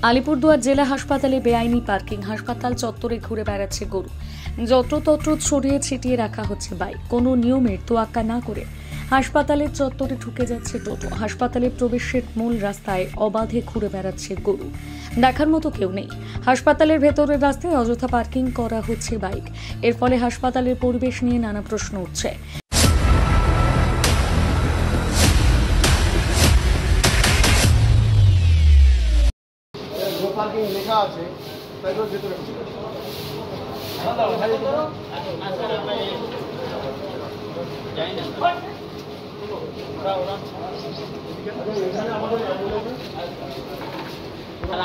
আলিপুরদুয়ার জেলা হাসপাতালে বেআইনি পার্কিং, হাসপাতাল চত্বরে ঘুরে বেড়াচ্ছে গরু, যত্রতত্র ছড়িয়ে ছিটিয়ে রাখা হচ্ছে বাইক, কোনো নিয়মের তোয়াক্কা না করে হাসপাতালের চত্বরে ঢুকে যাচ্ছে টোটো, হাসপাতালে প্রবেশের মূল রাস্তায় অবাধে ঘুরে বেড়াচ্ছে গরু, দেখার মতো কেউ নেই। হাসপাতালের ভেতরের রাস্তায় অযথা পার্কিং করা হচ্ছে বাইক, এর ফলে হাসপাতালের পরিবেশ নিয়ে নানা প্রশ্ন উঠছে। পার্কিং লেখা আছে, তাই তো ভেতরে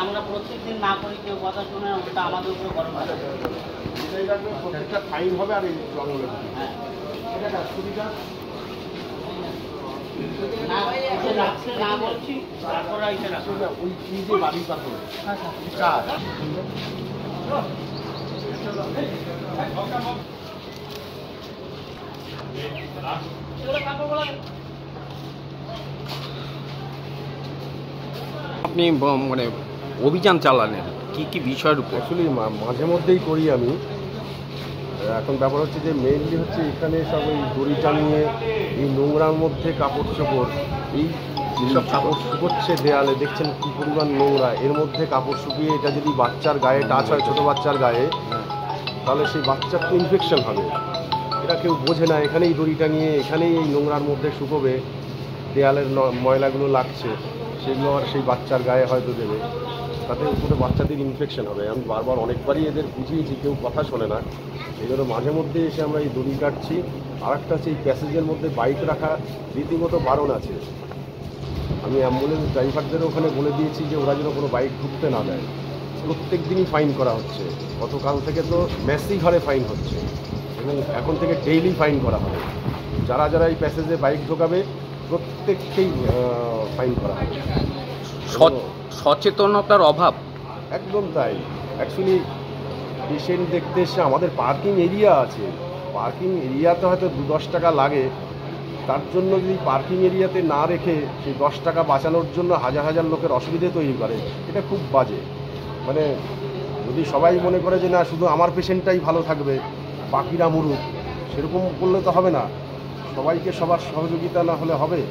আমরা প্রত্যেকদিন না করি, কেউ কথা শুনে ওটা আমাদের উপরে গরম হয়। প্রত্যেকটা ফাইন হবে আর এই জঙ্গলে এটা সুবিধা না বলছি, তারপরে ওই কি যে বাড়ি পাথর কাজ আপনি মানে অভিযান চালালেন কি কি বিষয়ের উপর? অ্যাকচুয়ালি মাঝে মধ্যেই করি আমি। এখন ব্যাপার হচ্ছে যে মেইনলি হচ্ছে এখানে সব এই দড়িটা নিয়ে এই নোংরার মধ্যে কাপড় চোপড়, এই যেসব কাপড় শুকোচ্ছে দেয়ালে, দেখছেন কী পরিমাণ নোংরা, এর মধ্যে কাপড় শুকিয়ে এটা যদি বাচ্চার গায়ে টাচ হয়, ছোটো বাচ্চার গায়ে, তাহলে সেই বাচ্চার তো ইনফেকশন হবে। এটা কেউ বোঝে না, এখানেই দড়িটা নিয়ে এখানেই এই নোংরার মধ্যে শুকোবে, দেয়ালের ময়লাগুলো লাগছে, সেগুলো আর সেই বাচ্চার গায়ে হয়তো দেবে, তাতে উপরে বাচ্চাদের ইনফেকশন হবে। আমি বারবার অনেকবারই এদের বুঝিয়েছি, কেউ কথা শোনে না। এই জন্য মাঝে মধ্যে এসে আমরা এই দড়ি কাটছি। আর একটা হচ্ছে এই প্যাসেজের মধ্যে বাইক রাখা রীতিমতো বারণ আছে। আমি অ্যাম্বুলেন্স ড্রাইভারদেরও ওখানে বলে দিয়েছি যে ওরা যেন কোনো বাইক ঢুকতে না দেয়। প্রত্যেক দিনই ফাইন করা হচ্ছে, গতকাল থেকে তো ম্যাসি ঘরে ফাইন হচ্ছে এবং এখন থেকে ডেইলি ফাইন করা হবে। যারা যারা এই প্যাসেজে বাইক ঢোকাবে প্রত্যেককেই ফাইন করা হবে। সচেতনতার অভাব, একদম তাই। অ্যাকচুয়ালি পেশেন্ট দেখতে এসে আমাদের পার্কিং এরিয়া আছে, পার্কিং এরিয়াতে হয়তো 2-10 টাকা লাগে, তার জন্য যদি পার্কিং এরিয়াতে না রেখে সেই 10 টাকা বাঁচানোর জন্য হাজার হাজার লোকের অসুবিধে তৈরি করে, এটা খুব বাজে। মানে যদি সবাই মনে করে যে না শুধু আমার পেশেন্টটাই ভালো থাকবে, বাকিরা মরুক, সেরকম করলে তো হবে না। সবাইকে সবার সহযোগিতা না হলে হবে।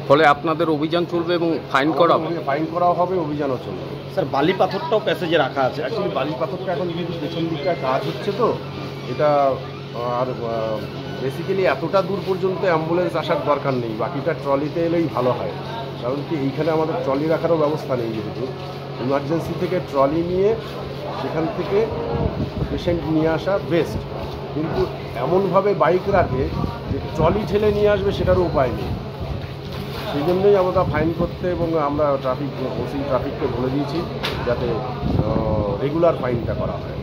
ফলে আপনাদের অভিযান চলবে এবং ফাইন করা হবে, করাও হবে, অভিযানও চলবে। স্যার, বালি পাথরটাও প্যাসেজে রাখা আছে। অ্যাকচুয়ালি বালি পাথরটা এখন কিন্তু পেছন দিকটা কাজ হচ্ছে, তো এটা আর বেসিক্যালি এতটা দূর পর্যন্ত অ্যাম্বুলেন্স আসার দরকার নেই, বাকিটা ট্রলিতে এলেই ভালো হয়। কারণ কি এইখানে আমাদের ট্রলি রাখারও ব্যবস্থা নেই, যেহেতু ইমার্জেন্সি থেকে ট্রলি নিয়ে সেখান থেকে পেশেন্ট নিয়ে আসা বেস্ট। কিন্তু এমনভাবে বাইক রাখে যে ট্রলি ঠেলে নিয়ে আসবে, সেটারও উপায় নেই। সেই জন্যই আমরা ফাইন করতে এবং আমরা ট্রাফিককে বলে দিয়েছি যাতে রেগুলার ফাইনটা করা হয়।